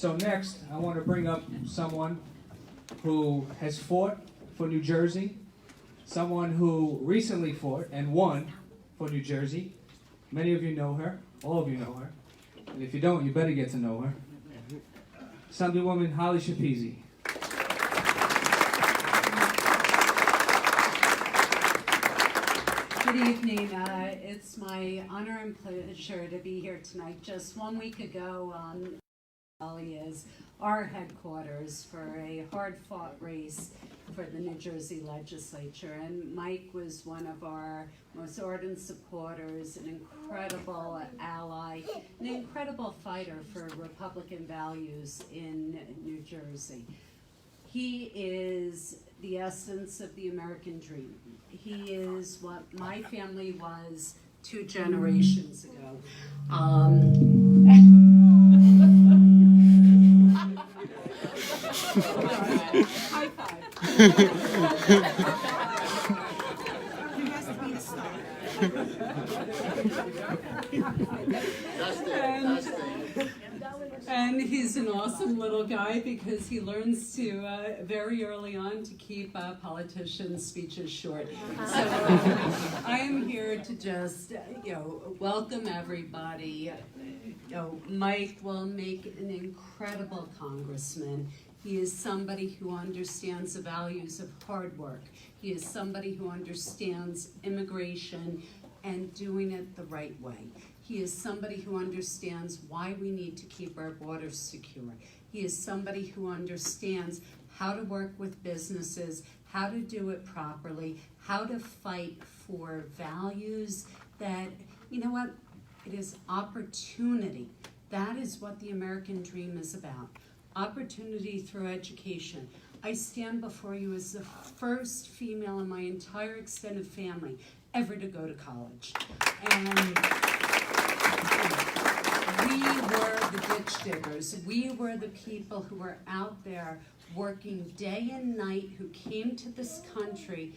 So next, I want to bring up someone who has fought for New Jersey, someone who recently fought and won for New Jersey. Many of you know her, all of you know her, and if you don't, you better get to know her. Assemblywoman Schepisi. Good evening. It's my honor and pleasure to be here tonight. Just 1 week ago, Ghassali is our headquarters for a hard-fought race for the New Jersey legislature, and Mike was one of our most ardent supporters, an incredible ally, an incredible fighter for Republican values in New Jersey. He is the essence of the American dream. He is what my family was 2 generations ago. High five. He has to be a star. And he's an awesome little guy because he learns to very early on to keep politicians' speeches short. So I am here to just welcome everybody. Mike will make an incredible congressman. He is somebody who understands the values of hard work. He is somebody who understands immigration and doing it the right way. He is somebody who understands why we need to keep our borders secure. He is somebody who understands how to work with businesses, how to do it properly, how to fight for values that, you know what, it is opportunity. That is what the American dream is about. Opportunity through education. I stand before you as the first female in my entire extended family ever to go to college. And we were the ditch diggers. We were the people who were out there working day and night, who came to this country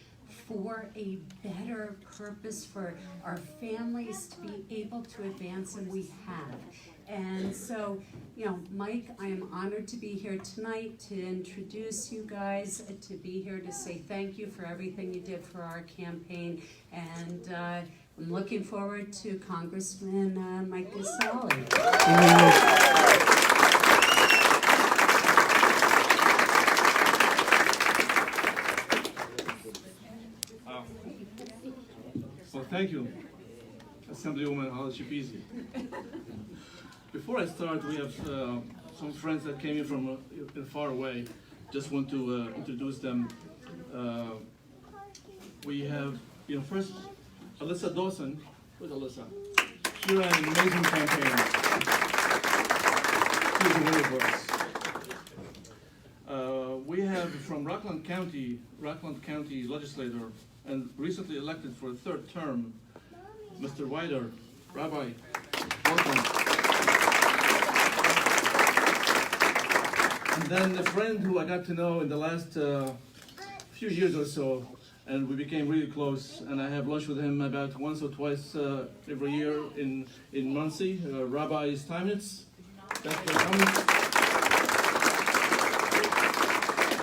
for a better purpose, for our families to be able to advance, and we have. And so, Mike, I am honored to be here tonight to introduce you guys, to be here to say thank you for everything you did for our campaign. And I'm looking forward to Congressman Mike Ghassali. Well, thank you, Assemblywoman Schepisi. Before I start, we have some friends that came in from far away. Just want to introduce them. We have, first, Alyssa Dawson. Who's Alyssa? She ran an amazing campaign. She's a winner for us. We have from Rockland County legislator, and recently elected for a 3rd term, Mr. Wider. Rabbi, welcome. And then a friend who I got to know in the last few years or so, and we became really close, and I have lunch with him about once or twice every year in Muncie, Rabbi Steinitz. Thanks for coming.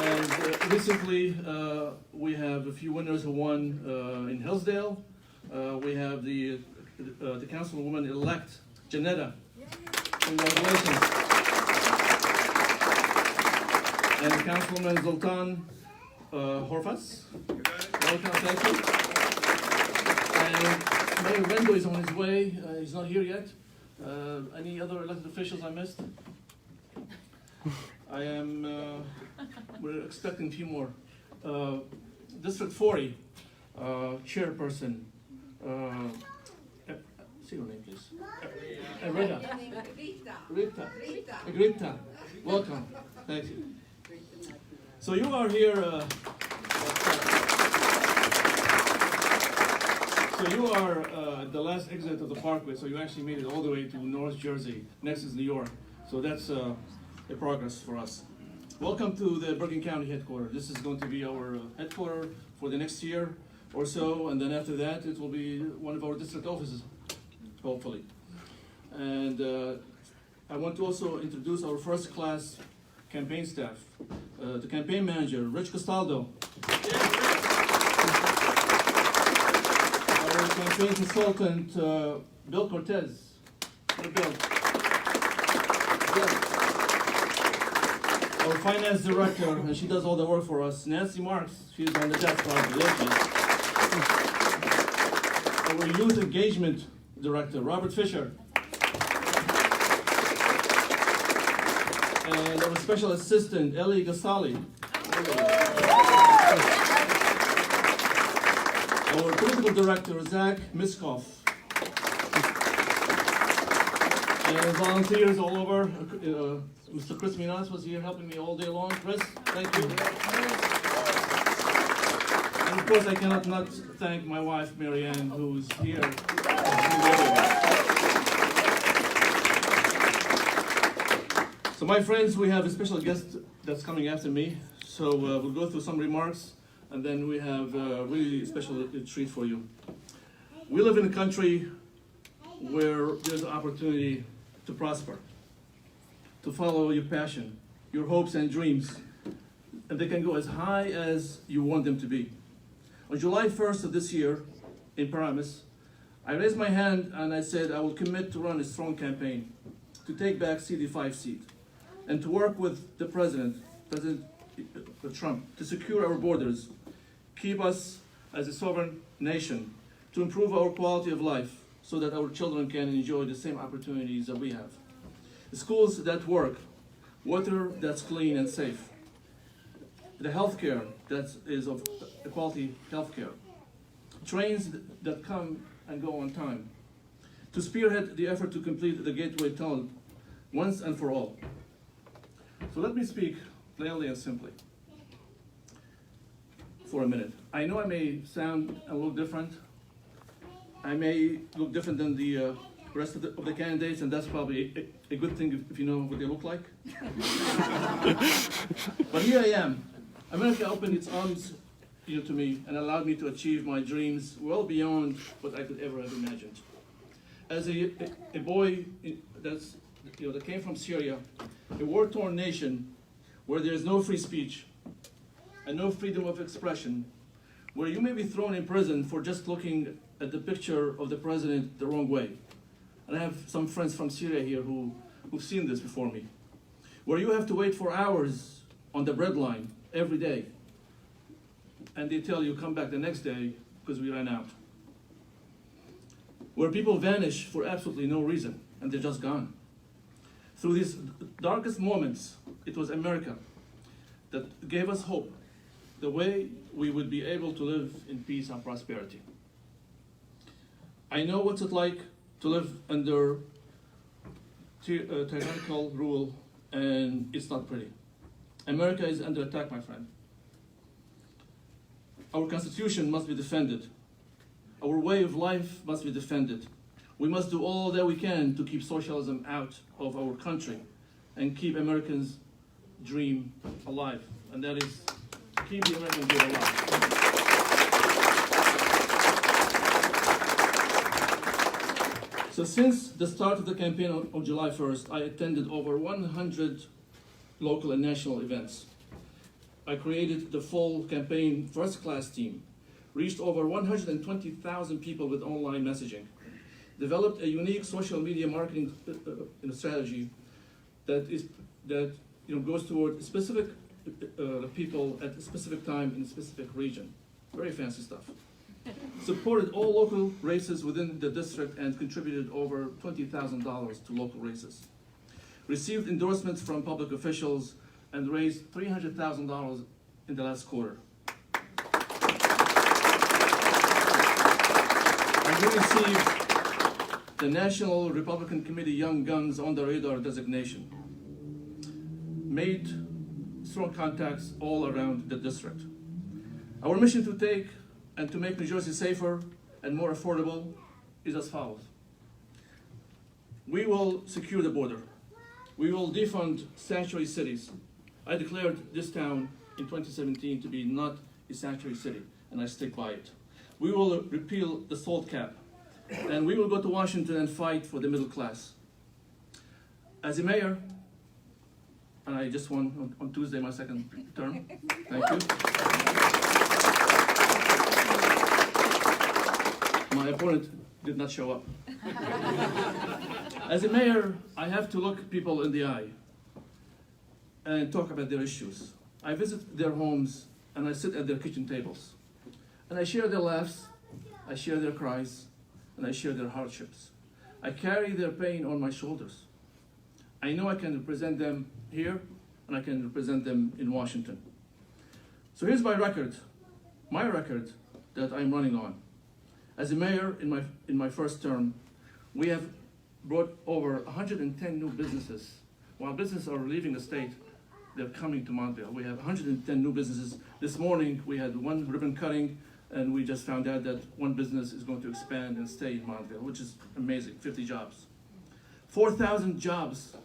And recently, we have a few winners who won in Hillsdale. We have the councilwoman-elect, Janetta. Congratulations. And Councilwoman Zoltan Horfas. Welcome, thank you. And Mayor Wendo is on his way. He's not here yet. Any other elected officials I missed? We're expecting a few more. District 40, chairperson. Say your name, please. Rita. Welcome. Thank you. So you are here. So you are the last exit of the Parkway. So you actually made it all the way to North Jersey. Next is New York. So that's a progress for us. Welcome to the Bergen County headquarters. This is going to be our headquarters for the next year or so, and then after that, it will be one of our district offices, hopefully. And I want to also introduce our first-class campaign staff. The campaign manager, Rich Castaldo. Our campaign consultant, Bill Cortez. Bill. Our finance director, and she does all the work for us, Nancy Marks. She's on the desk probably. Our youth engagement director, Robert Fisher. And our special assistant, Ellie Ghassali. Our political director, Zach Miskoff. And volunteers all over. Mr. Chris Minas was here helping me all day long. Chris, thank you. And of course, I cannot not thank my wife, Marianne, who's here. So my friends, we have a special guest that's coming after me. So we'll go through some remarks, and then we have a really special treat for you. We live in a country where there's an opportunity to prosper, to follow your passion, your hopes and dreams, and they can go as high as you want them to be. On July 1st of this year, in Paramus, I raised my hand and I said I will commit to run a strong campaign to take back CD5 seat and to work with the President Trump, to secure our borders, keep us as a sovereign nation, to improve our quality of life so that our children can enjoy the same opportunities that we have. Schools that work, water that's clean and safe, the healthcare that is of quality healthcare, trains that come and go on time, to spearhead the effort to complete the Gateway Tunnel once and for all. So let me speak plainly and simply for a minute. I know I may sound a little different. I may look different than the rest of the candidates, and that's probably a good thing if you know what they look like. But here I am. America opened its arms to me and allowed me to achieve my dreams well beyond what I could ever have imagined. As a boy that came from Syria, a war-torn nation where there is no free speech and no freedom of expression, where you may be thrown in prison for just looking at the picture of the president the wrong way. And I have some friends from Syria here who've seen this before me, where you have to wait for hours on the bread line every day, and they tell you come back the next day because we ran out. Where people vanish for absolutely no reason, and they're just gone. Through these darkest moments, it was America that gave us hope, the way we would be able to live in peace and prosperity. I know what's it like to live under tyrannical rule, and it's not pretty. America is under attack, my friend. Our Constitution must be defended. Our way of life must be defended. We must do all that we can to keep socialism out of our country and keep Americans' dream alive. And that is, keep the American dream alive. So since the start of the campaign on July 1st, I attended over 100 local and national events. I created the full campaign first-class team, reached over 120,000 people with online messaging, developed a unique social media marketing strategy that goes toward specific people at a specific time in a specific region. Very fancy stuff. Supported all local races within the district and contributed over $20,000 to local races. Received endorsements from public officials and raised $300,000 in the last quarter. And we received the National Republican Committee Young Guns on the Radar designation. Made strong contacts all around the district. Our mission to take and to make New Jersey safer and more affordable is as follows. We will secure the border. We will defund sanctuary cities. I declared this town in 2017 to be not a sanctuary city, and I stick by it. We will repeal the SALT cap, and we will go to Washington and fight for the middle class. As a mayor, and I just won on Tuesday my second term. Thank you. My opponent did not show up. As a mayor, I have to look people in the eye and talk about their issues. I visit their homes and I sit at their kitchen tables. And I share their laughs, I share their cries, and I share their hardships. I carry their pain on my shoulders. I know I can represent them here, and I can represent them in Washington. So here's my record that I'm running on. As a mayor in my first term, we have brought over 110 new businesses. While businesses are leaving the state, they're coming to Montville. We have 110 new businesses. This morning, we had one ribbon cutting, and we just found out that one business is going to expand and stay in Montville, which is amazing, 50 jobs. 4,000 jobs,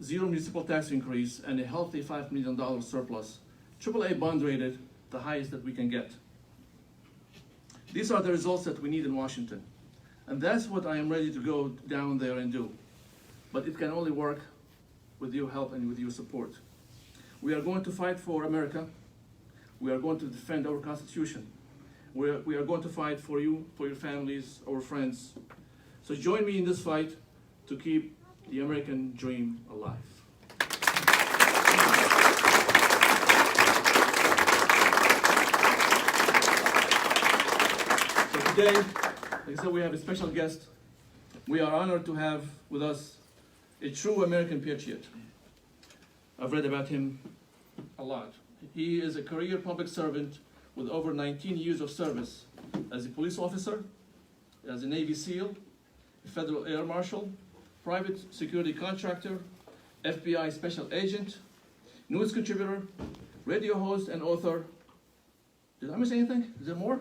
0 municipal tax increase, and a healthy $5 million surplus. AAA bond rated, the highest that we can get. These are the results that we need in Washington. And that's what I am ready to go down there and do. But it can only work with your help and with your support. We are going to fight for America. We are going to defend our Constitution. We are going to fight for you, for your families, our friends. So join me in this fight to keep the American dream alive. So today, like I said, we have a special guest. We are honored to have with us a true American patriot. I've read about him a lot. He is a career public servant with over 19 years of service as a police officer, as a Navy SEAL, a federal air marshal, private security contractor, FBI special agent, news contributor, radio host, and author. Did I miss anything? Is there more?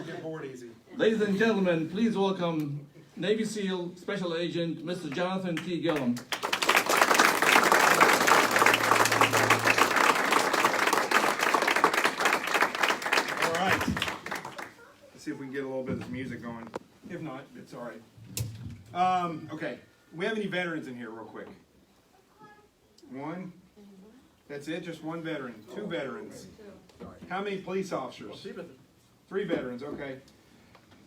Get bored easy. Ladies and gentlemen, please welcome Navy SEAL Special Agent Mr. Jonathan T. Gilliam. All right. Let's see if we can get a little bit of this music going. If not, it's all right. Okay. We have any veterans in here real quick? One? That's it? Just one veteran? Two veterans? How many police officers? 3 veterans, okay.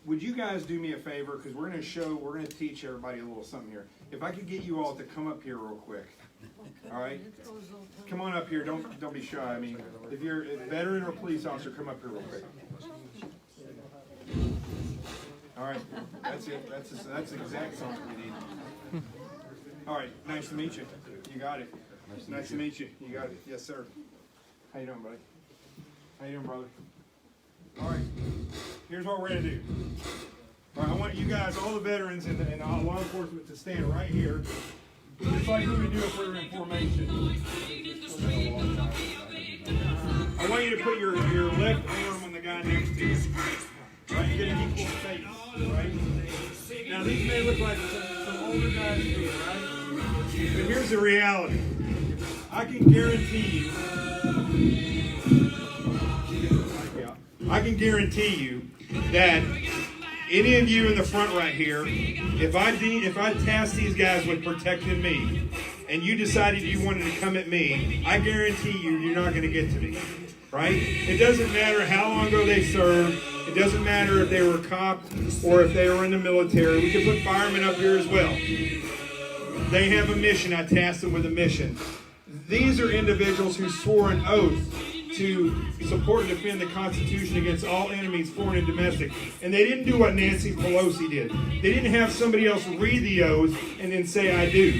Would you guys do me a favor, because we're going to teach everybody a little something here. If I could get you all to come up here real quick. All right? Come on up here, don't be shy. I mean, if you're a veteran or a police officer, come up here real quick. All right, that's it. That's the exact song we need. All right, nice to meet you. You got it. Nice to meet you. You got it. Yes, sir. How you doing, buddy? How you doing, brother? All right, here's what we're going to do. All right, I want you guys, all the veterans and law enforcement, to stand right here, just like we would do if we were in formation. I want you to put your left arm on the guy next to you. Right, you get an equal space, right? Now, these may look like some older guys here, right? But here's the reality. I can guarantee you that any of you in the front right here, if I tasked these guys with protecting me, and you decided you wanted to come at me, I guarantee you're not going to get to me, right? It doesn't matter how long ago they served. It doesn't matter if they were a cop or if they were in the military. We can put firemen up here as well. They have a mission. I tasked them with a mission. These are individuals who swore an oath to support and defend the Constitution against all enemies, foreign and domestic. And they didn't do what Nancy Pelosi did. They didn't have somebody else read the oath and then say, I do.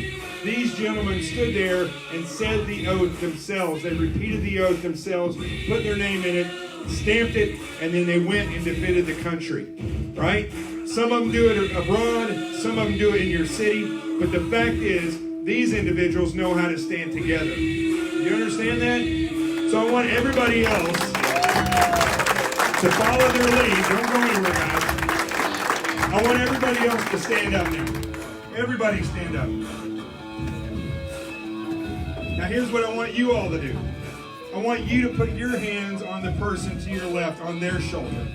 These gentlemen stood there and said the oath themselves. They repeated the oath themselves, put their name in it, stamped it, and then they went and defended the country. Right? Some of them do it abroad, some of them do it in your city, but the fact is, these individuals know how to stand together. You understand that? So I want everybody else to follow their lead. Don't go anywhere, guys. I want everybody else to stand up now. Everybody stand up. Now here's what I want you all to do. I want you to put your hands on the person to your left, on their shoulder.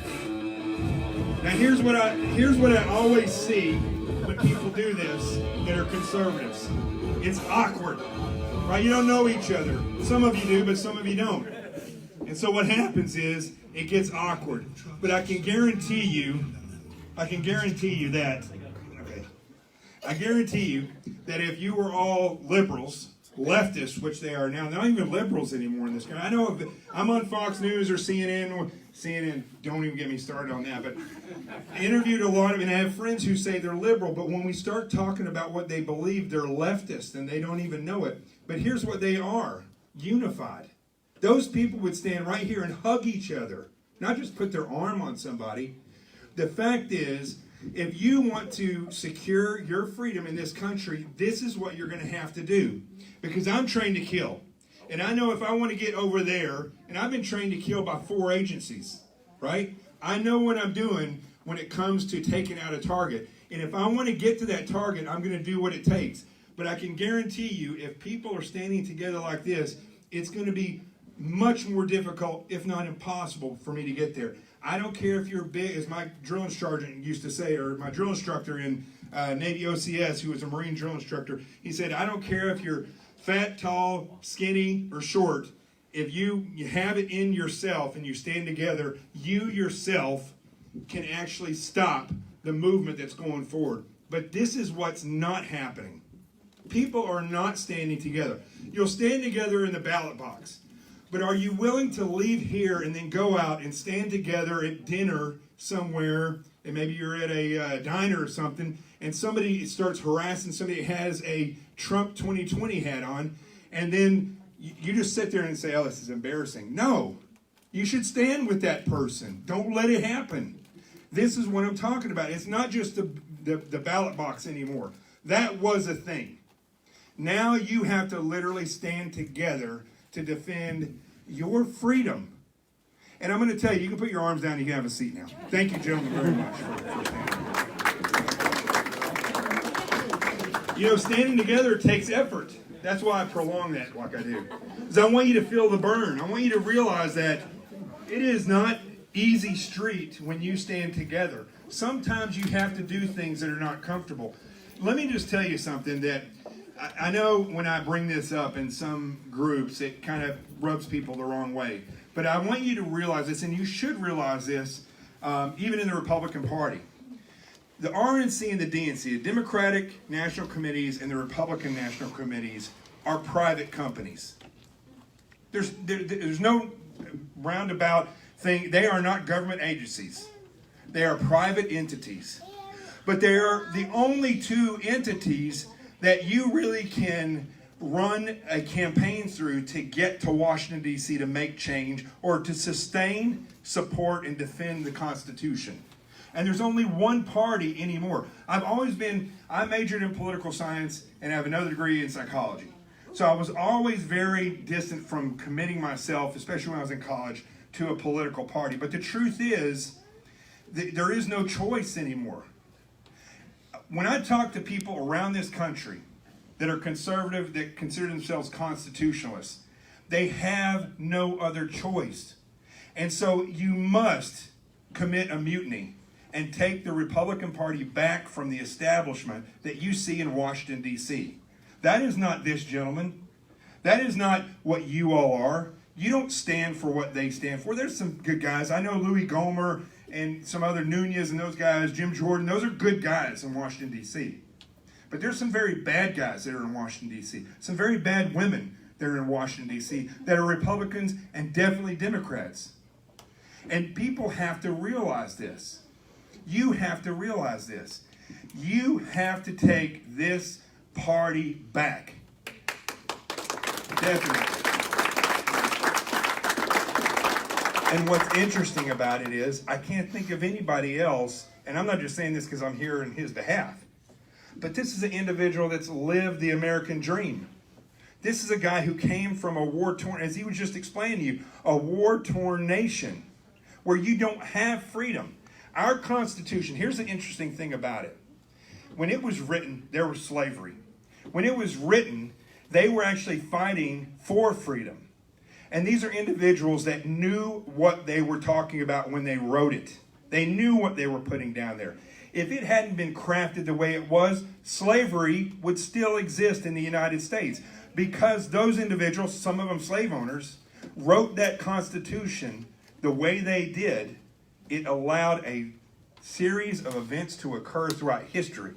Now here's what I always see when people do this that are conservatives. It's awkward, right? You don't know each other. Some of you do, but some of you don't. And so what happens is it gets awkward. But I can guarantee you that if you were all liberals, leftists, which they are now, they're not even liberals anymore in this country. I know I'm on Fox News or CNN. CNN, don't even get me started on that. But I interviewed a lot of, and I have friends who say they're liberal, but when we start talking about what they believe, they're leftist, and they don't even know it. But here's what they are: unified. Those people would stand right here and hug each other, not just put their arm on somebody. The fact is, if you want to secure your freedom in this country, this is what you're going to have to do. Because I'm trained to kill. And I know if I want to get over there, and I've been trained to kill by 4 agencies, right? I know what I'm doing when it comes to taking out a target. And if I want to get to that target, I'm going to do what it takes. But I can guarantee you, if people are standing together like this, it's going to be much more difficult, if not impossible, for me to get there. I don't care if you're big, as my drill sergeant used to say, or my drill instructor in Navy OCS, who was a Marine drill instructor, he said, I don't care if you're fat, tall, skinny, or short. If you have it in yourself and you stand together, you yourself can actually stop the movement that's going forward. But this is what's not happening. People are not standing together. You'll stand together in the ballot box. But are you willing to leave here and then go out and stand together at dinner somewhere, and maybe you're at a diner or something, and somebody starts harassing somebody that has a Trump 2020 hat on, and then you just sit there and say, oh, this is embarrassing. No, you should stand with that person. Don't let it happen. This is what I'm talking about. It's not just the ballot box anymore. That was a thing. Now you have to literally stand together to defend your freedom. And I'm going to tell you, you can put your arms down, you can have a seat now. Thank you, gentlemen, very much for standing. You know, standing together takes effort. That's why I prolong that like I do. Because I want you to feel the burn. I want you to realize that it is not easy street when you stand together. Sometimes you have to do things that are not comfortable. Let me just tell you something that I know when I bring this up in some groups, it kind of rubs people the wrong way. But I want you to realize this, and you should realize this, even in the Republican Party. The RNC and the DNC, the Democratic National Committees and the Republican National Committees, are private companies. There's no roundabout thing. They are not government agencies. They are private entities. But they are the only 2 entities that you really can run a campaign through to get to Washington, D.C. to make change or to sustain, support, and defend the Constitution. And there's only one party anymore. I majored in political science and have another degree in psychology. So I was always very distant from committing myself, especially when I was in college, to a political party. But the truth is, there is no choice anymore. When I talk to people around this country that are conservative, that consider themselves constitutionalists, they have no other choice. And so you must commit a mutiny and take the Republican Party back from the establishment that you see in Washington, D.C. That is not this gentleman. That is not what you all are. You don't stand for what they stand for. There's some good guys. I know Louis Gohmert and some other Nunez and those guys, Jim Jordan, those are good guys in Washington, D.C. But there's some very bad guys that are in Washington, D.C. Some very bad women that are in Washington, D.C. that are Republicans and definitely Democrats. And people have to realize this. You have to realize this. You have to take this party back. Definitely. And what's interesting about it is, I can't think of anybody else, and I'm not just saying this because I'm here in his behalf, but this is an individual that's lived the American dream. This is a guy who came from a war-torn, as he was just explaining to you, a war-torn nation where you don't have freedom. Our Constitution, here's the interesting thing about it. When it was written, there was slavery. When it was written, they were actually fighting for freedom. And these are individuals that knew what they were talking about when they wrote it. They knew what they were putting down there. If it hadn't been crafted the way it was, slavery would still exist in the United States. Because those individuals, some of them slave owners, wrote that Constitution the way they did, it allowed a series of events to occur throughout history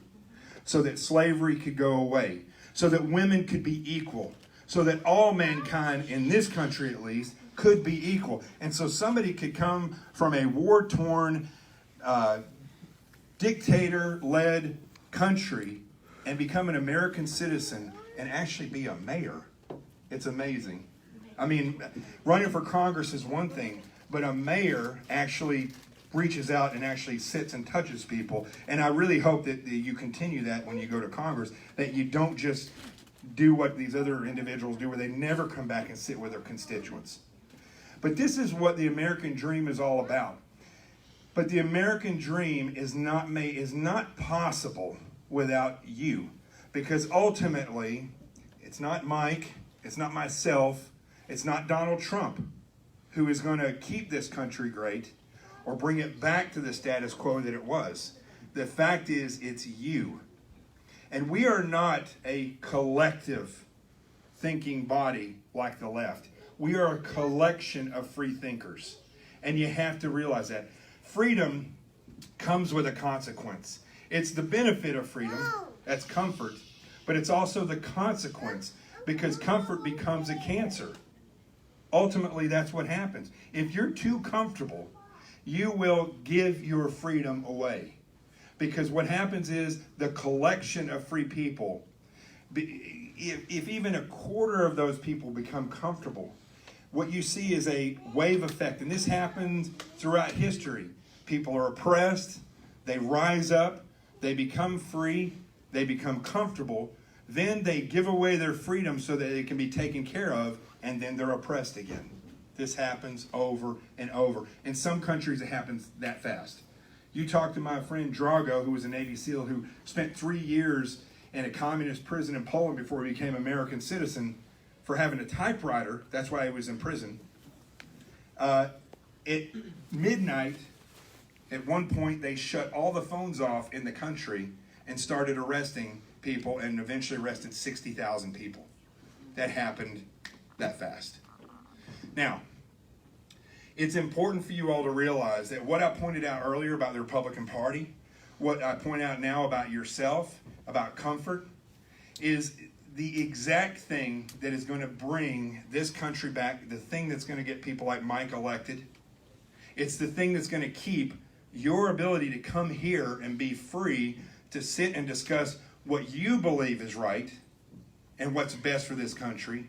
so that slavery could go away, so that women could be equal, so that all mankind in this country at least could be equal. And so somebody could come from a war-torn, dictator-led country and become an American citizen and actually be a mayor. It's amazing. I mean, running for Congress is one thing, but a mayor actually reaches out and actually sits and touches people. And I really hope that you continue that when you go to Congress, that you don't just do what these other individuals do, where they never come back and sit with their constituents. But this is what the American dream is all about. But the American dream is not possible without you. Because ultimately, it's not Mike, it's not myself, it's not Donald Trump who is going to keep this country great or bring it back to the status quo that it was. The fact is, it's you. And we are not a collective thinking body like the left. We are a collection of free thinkers. And you have to realize that. Freedom comes with a consequence. It's the benefit of freedom, that's comfort, but it's also the consequence, because comfort becomes a cancer. Ultimately, that's what happens. If you're too comfortable, you will give your freedom away. Because what happens is the collection of free people, if even a quarter of those people become comfortable, what you see is a wave effect. And this happens throughout history. People are oppressed, they rise up, they become free, they become comfortable, then they give away their freedom so that it can be taken care of, and then they're oppressed again. This happens over and over. In some countries, it happens that fast. You talk to my friend Drago, who was a Navy SEAL, who spent 3 years in a communist prison in Poland before he became an American citizen for having a typewriter. That's why he was in prison. At midnight, at one point, they shut all the phones off in the country and started arresting people, and eventually arrested 60,000 people. That happened that fast. Now, it's important for you all to realize that what I pointed out earlier about the Republican Party, what I point out now about yourself, about comfort, is the exact thing that is going to bring this country back, the thing that's going to get people like Mike elected. It's the thing that's going to keep your ability to come here and be free to sit and discuss what you believe is right and what's best for this country.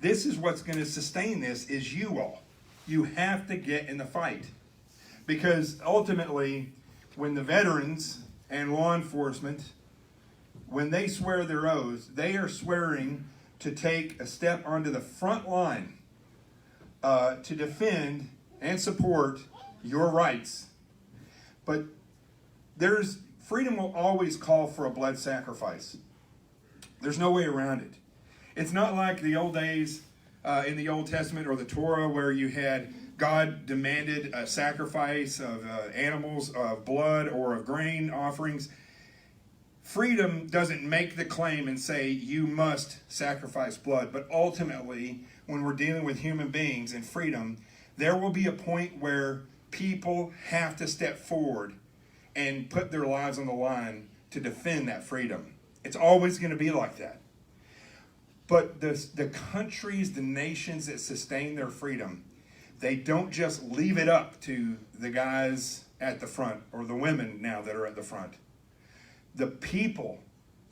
This is what's going to sustain this, is you all. You have to get in the fight. Because ultimately, when the veterans and law enforcement, when they swear their oaths, they are swearing to take a step onto the front line to defend and support your rights. But freedom will always call for a blood sacrifice. There's no way around it. It's not like the old days in the Old Testament or the Torah, where you had God demanded a sacrifice of animals, of blood, or of grain offerings. Freedom doesn't make the claim and say you must sacrifice blood, but ultimately, when we're dealing with human beings and freedom, there will be a point where people have to step forward and put their lives on the line to defend that freedom. It's always going to be like that. But the countries, the nations that sustain their freedom, they don't just leave it up to the guys at the front or the women now that are at the front. The people,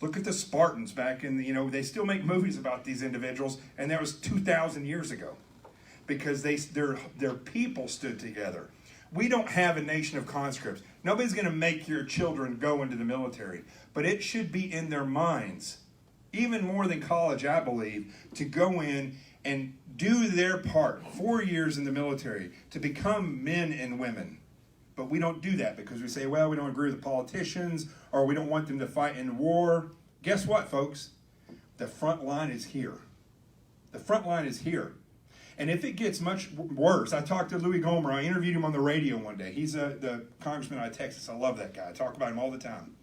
look at the Spartans back in they still make movies about these individuals, and that was 2,000 years ago, because their people stood together. We don't have a nation of conscripts. Nobody's going to make your children go into the military, but it should be in their minds, even more than college, I believe, to go in and do their part, 4 years in the military, to become men and women. But we don't do that because we say, well, we don't agree with the politicians, or we don't want them to fight in war. Guess what, folks? The front line is here. The front line is here. And if it gets much worse, I talked to Louis Gohmert. I interviewed him on the radio one day. He's the congressman out of Texas. I love that guy. I talk about him all the time.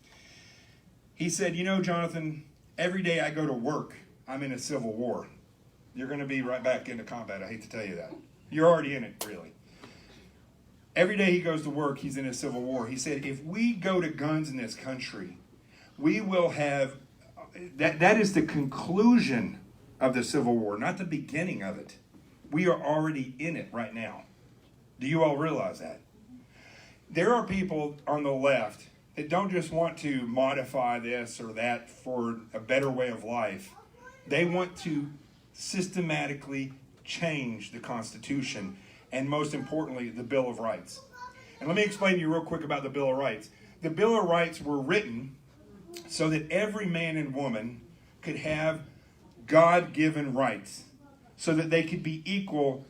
He said, you know, Jonathan, every day I go to work, I'm in a civil war. You're going to be right back into combat. I hate to tell you that. You're already in it, really. Every day he goes to work, he's in a civil war. He said, if we go to guns in this country, we will have, that is the conclusion of the Civil War, not the beginning of it. We are already in it right now. Do you all realize that? There are people on the left that don't just want to modify this or that for a better way of life. They want to systematically change the Constitution and, most importantly, the Bill of Rights. And let me explain to you real quick about the Bill of Rights. The Bill of Rights were written so that every man and woman could have God-given rights, so that they could be equal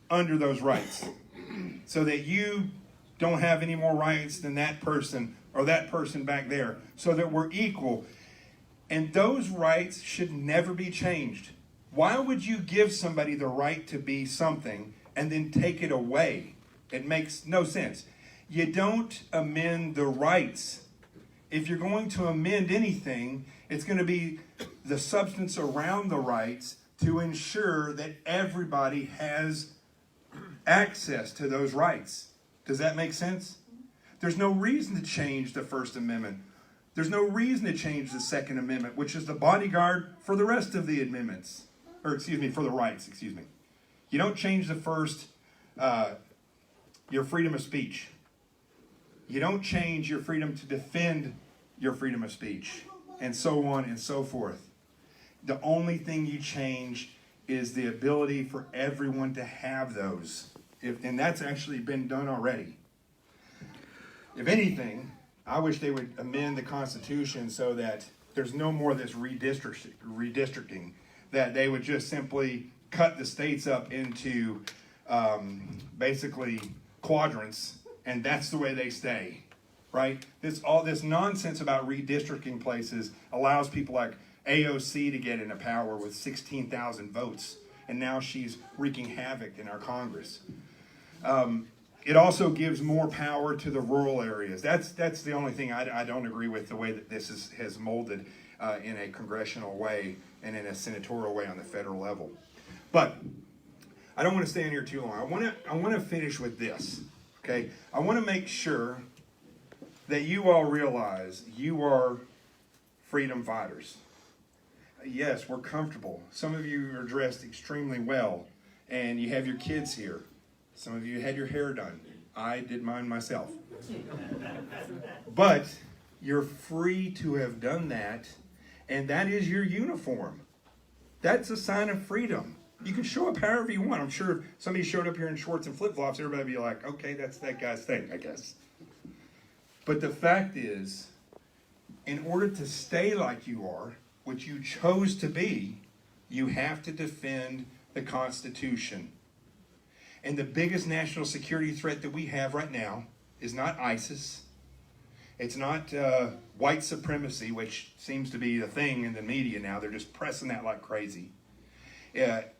under those rights, so that you don't have any more rights than that person or that person back there, so that we're equal. And those rights should never be changed. Why would you give somebody the right to be something and then take it away? It makes no sense. You don't amend the rights. If you're going to amend anything, it's going to be the substance around the rights to ensure that everybody has access to those rights. Does that make sense? There's no reason to change the First Amendment. There's no reason to change the Second Amendment, which is the bodyguard for the rest of the amendments. For the rights, You don't change the first, your freedom of speech. You don't change your freedom to defend your freedom of speech, and so on and so forth. The only thing you change is the ability for everyone to have those. And that's actually been done already. If anything, I wish they would amend the Constitution so that there's no more of this redistricting, that they would just simply cut the states up into basically quadrants, and that's the way they stay, right? All this nonsense about redistricting places allows people like AOC to get into power with 16,000 votes, and now she's wreaking havoc in our Congress. It also gives more power to the rural areas. That's the only thing I don't agree with, the way that this has molded in a congressional way and in a senatorial way on the federal level. But I don't want to stay in here too long. I want to finish with this, okay? I want to make sure that you all realize you are freedom fighters. Yes, we're comfortable. Some of you are dressed extremely well, and you have your kids here. Some of you had your hair done. I did mine myself. But you're free to have done that, and that is your uniform. That's a sign of freedom. You can show up however you want. I'm sure if somebody showed up here in shorts and flip-flops, everybody would be like, okay, that's that guy's thing, I guess. But the fact is, in order to stay like you are, which you chose to be, you have to defend the Constitution. And the biggest national security threat that we have right now is not ISIS. It's not white supremacy, which seems to be the thing in the media now. They're just pressing that like crazy. It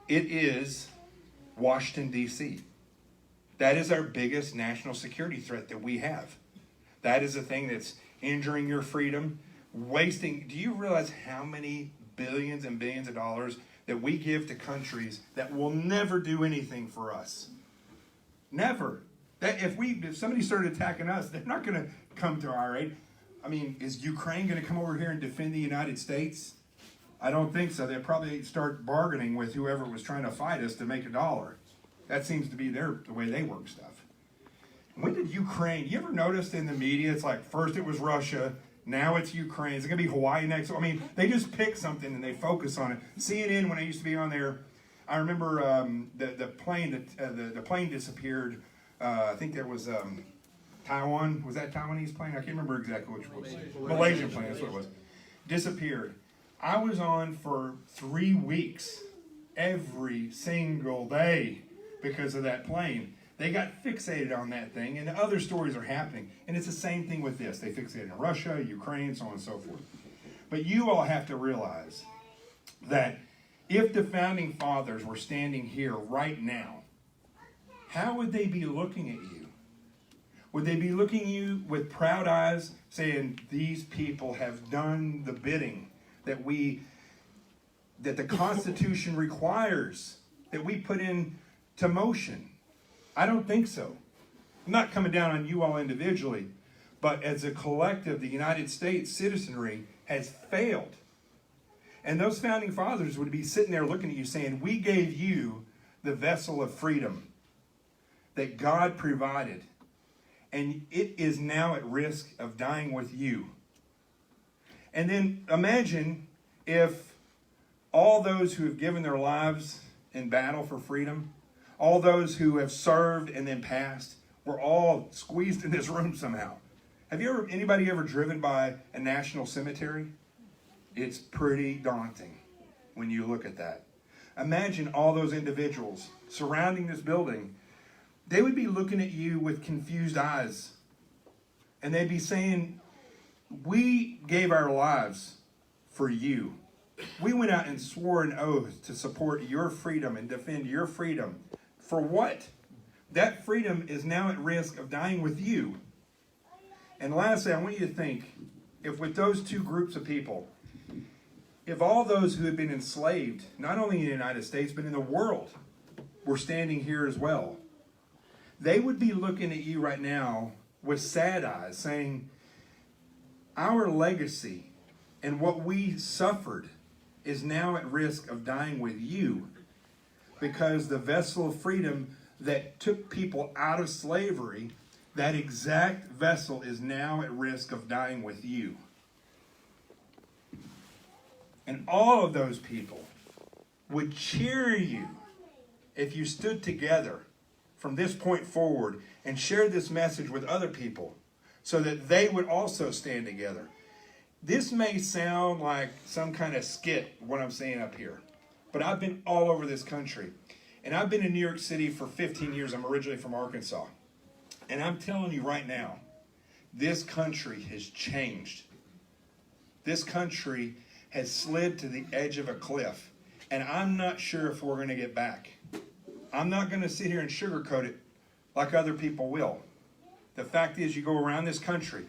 is Washington, D.C. That is our biggest national security threat that we have. That is the thing that's injuring your freedom, wasting. Do you realize how many billions and billions of dollars that we give to countries that will never do anything for us? Never. That if somebody started attacking us, they're not going to come to our aid. I mean, is Ukraine going to come over here and defend the United States? I don't think so. They'd probably start bargaining with whoever was trying to fight us to make a dollar. That seems to be the way they work stuff. When did Ukraine, you ever noticed in the media, it's like first it was Russia, now it's Ukraine. Is it going to be Hawaii next? I mean, they just pick something and they focus on it. CNN, when I used to be on there, I remember the plane disappeared. I think there was Taiwan. Was that Taiwanese plane? I can't remember exactly which one. Malaysian plane, that's what it was. Disappeared. I was on for 3 weeks, every single day, because of that plane. They got fixated on that thing, and other stories are happening. And it's the same thing with this. They fixated on Russia, Ukraine, so on and so forth. But you all have to realize that If the founding fathers were standing here right now, how would they be looking at you? Would they be looking at you with proud eyes saying, these people have done the bidding that the Constitution requires, that we put into motion? I don't think so. I'm not coming down on you all individually, but as a collective, the United States citizenry has failed. And those founding fathers would be sitting there looking at you saying, we gave you the vessel of freedom that God provided, and it is now at risk of dying with you. And then imagine if all those who have given their lives in battle for freedom, all those who have served and then passed, were all squeezed in this room somehow. Have anybody ever driven by a national cemetery? It's pretty daunting when you look at that. Imagine all those individuals surrounding this building. They would be looking at you with confused eyes. And they'd be saying, we gave our lives for you. We went out and swore an oath to support your freedom and defend your freedom. For what? That freedom is now at risk of dying with you. And lastly, I want you to think, if with those two groups of people, if all those who had been enslaved, not only in the United States, but in the world, were standing here as well, they would be looking at you right now with sad eyes, saying, our legacy and what we suffered is now at risk of dying with you, because the vessel of freedom that took people out of slavery, that exact vessel is now at risk of dying with you. And all of those people would cheer you if you stood together from this point forward and shared this message with other people so that they would also stand together. This may sound like some kind of skit, what I'm saying up here, but I've been all over this country. And I've been in New York City for 15 years. I'm originally from Arkansas. And I'm telling you right now, this country has changed. This country has slid to the edge of a cliff. And I'm not sure if we're going to get back. I'm not going to sit here and sugarcoat it like other people will. The fact is, you go around this country,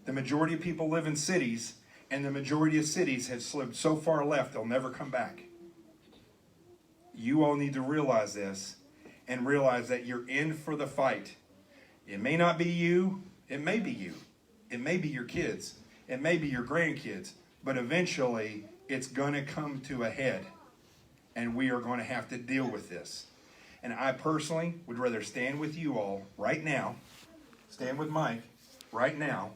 the majority of people live in cities, and the majority of cities have slid so far left they'll never come back. You all need to realize this and realize that you're in for the fight. It may not be you. It may be you. It may be your kids. It may be your grandkids. But eventually, it's going to come to a head. And we are going to have to deal with this. And I personally would rather stand with you all right now, stand with Mike right now,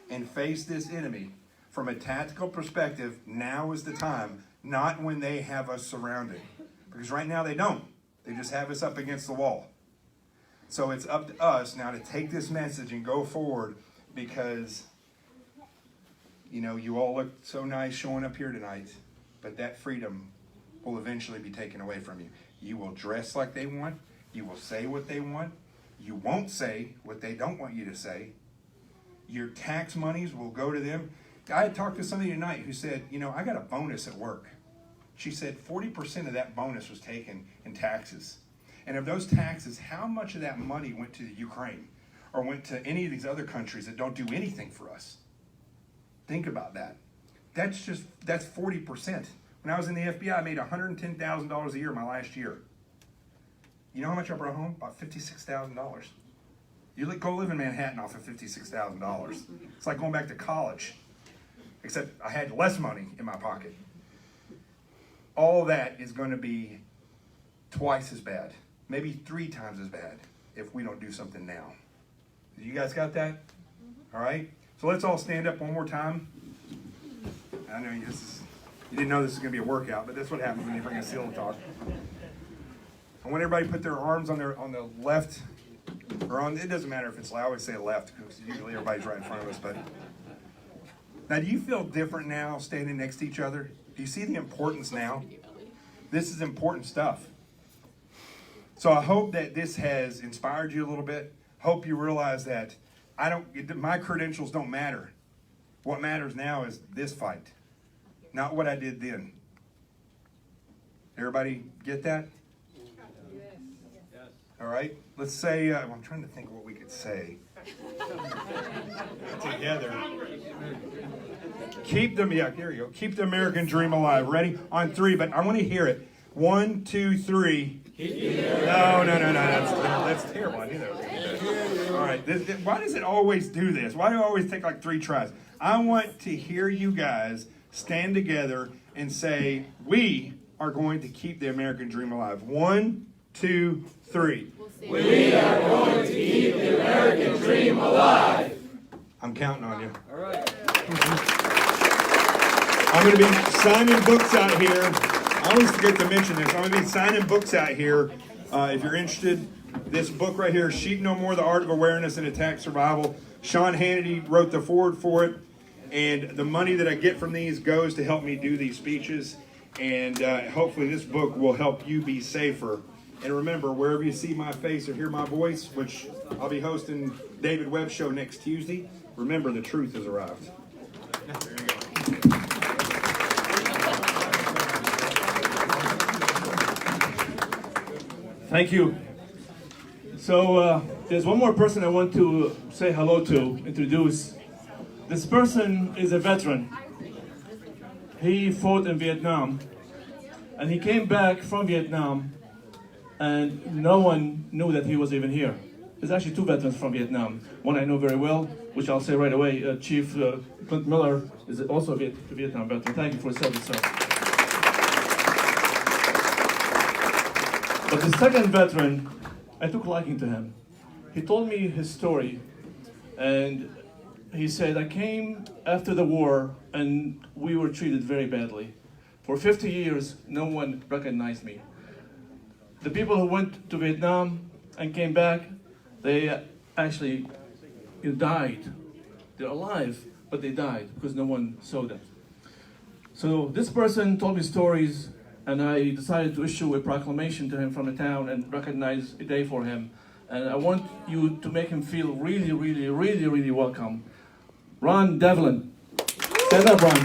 and face this enemy from a tactical perspective. Now is the time, not when they have us surrounded. Because right now they don't. They just have us up against the wall. So it's up to us now to take this message and go forward, because, you know, you all look so nice showing up here tonight, but that freedom will eventually be taken away from you. You will dress like they want. You will say what they want. You won't say what they don't want you to say. Your tax monies will go to them. I had talked to somebody tonight who said, you know, I got a bonus at work. She said 40% of that bonus was taken in taxes. And of those taxes, how much of that money went to Ukraine or went to any of these other countries that don't do anything for us? Think about that. That's 40%. When I was in the FBI, I made $110,000 a year my last year. You know how much I brought home? About $56,000. You go live in Manhattan off of $56,000. It's like going back to college, except I had less money in my pocket. All that is going to be twice as bad, maybe 3 times as bad, if we don't do something now. You guys got that? All right? So let's all stand up one more time. I know you didn't know this was going to be a workout, but that's what happens when you bring a seal to talk. I want everybody to put their arms on the left, or on, it doesn't matter if it's loud, I always say left, because usually everybody's right in front of us. But now, do you feel different now standing next to each other? Do you see the importance now? This is important stuff. So I hope that this has inspired you a little bit. Hope you realize that my credentials don't matter. What matters now is this fight, not what I did then. Everybody get that? All right. Let's say, I'm trying to think of what we could say together. Keep them, yeah, here you go. Keep the American dream alive. Ready? On 3, but I want to hear it. 1, 2, 3. No. That's terrible. I knew that was going to be bad. All right. Why does it always do this? Why do I always take like 3 tries? I want to hear you guys stand together and say, we are going to keep the American dream alive. 1, 2, 3. We are going to keep the American dream alive. I'm counting on you. All right. I'm going to be signing books out here. I always forget to mention this. I'm going to be signing books out here. If you're interested, this book right here, Sheep No More, The Art of Awareness and Attack Survival. Sean Hannity wrote the foreword for it. And the money that I get from these goes to help me do these speeches. And hopefully this book will help you be safer. And remember, wherever you see my face or hear my voice, which I'll be hosting David Webb's show next Tuesday, remember the truth has arrived. There you go. Thank you. So there's one more person I want to say hello to, introduce. This person is a veteran. He fought in Vietnam, and he came back from Vietnam, and no one knew that he was even here. There's actually 2 veterans from Vietnam. One I know very well, which I'll say right away. Chief Clint Miller is also a Vietnam veteran. Thank you for service, sir. But the second veteran, I took liking to him. He told me his story, and he said, I came after the war, and we were treated very badly. For 50 years, no one recognized me. The people who went to Vietnam and came back, they actually died. They're alive, but they died because no one saw them. So this person told me stories, and I decided to issue a proclamation to him from the town and recognize a day for him. And I want you to make him feel really, really, really, really welcome. Ron Devlin. Stand up, Ron.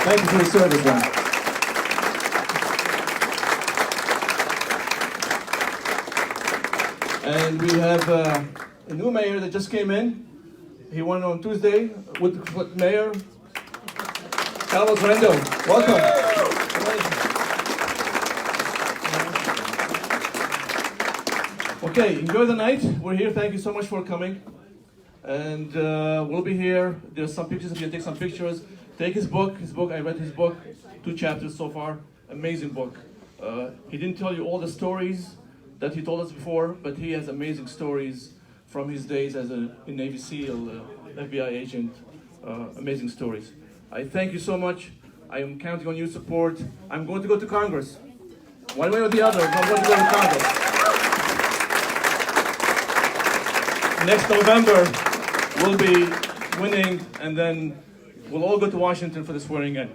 Thank you for your service, Ron. And we have a new mayor that just came in. He won on Tuesday with Mayor Carlos Rendo. Welcome. Okay, enjoy the night. We're here. Thank you so much for coming. And we'll be here. There's some pictures. If you take some pictures, take his book. I read his book, 2 chapters so far. Amazing book. He didn't tell you all the stories that he told us before, but he has amazing stories from his days as a Navy SEAL, FBI agent. Amazing stories. I thank you so much. I am counting on your support. I'm going to go to Congress. One way or the other, I'm going to go to Congress. Next November, we'll be winning, and then we'll all go to Washington for the swearing in.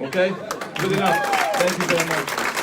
Okay? Good enough. Thank you very much.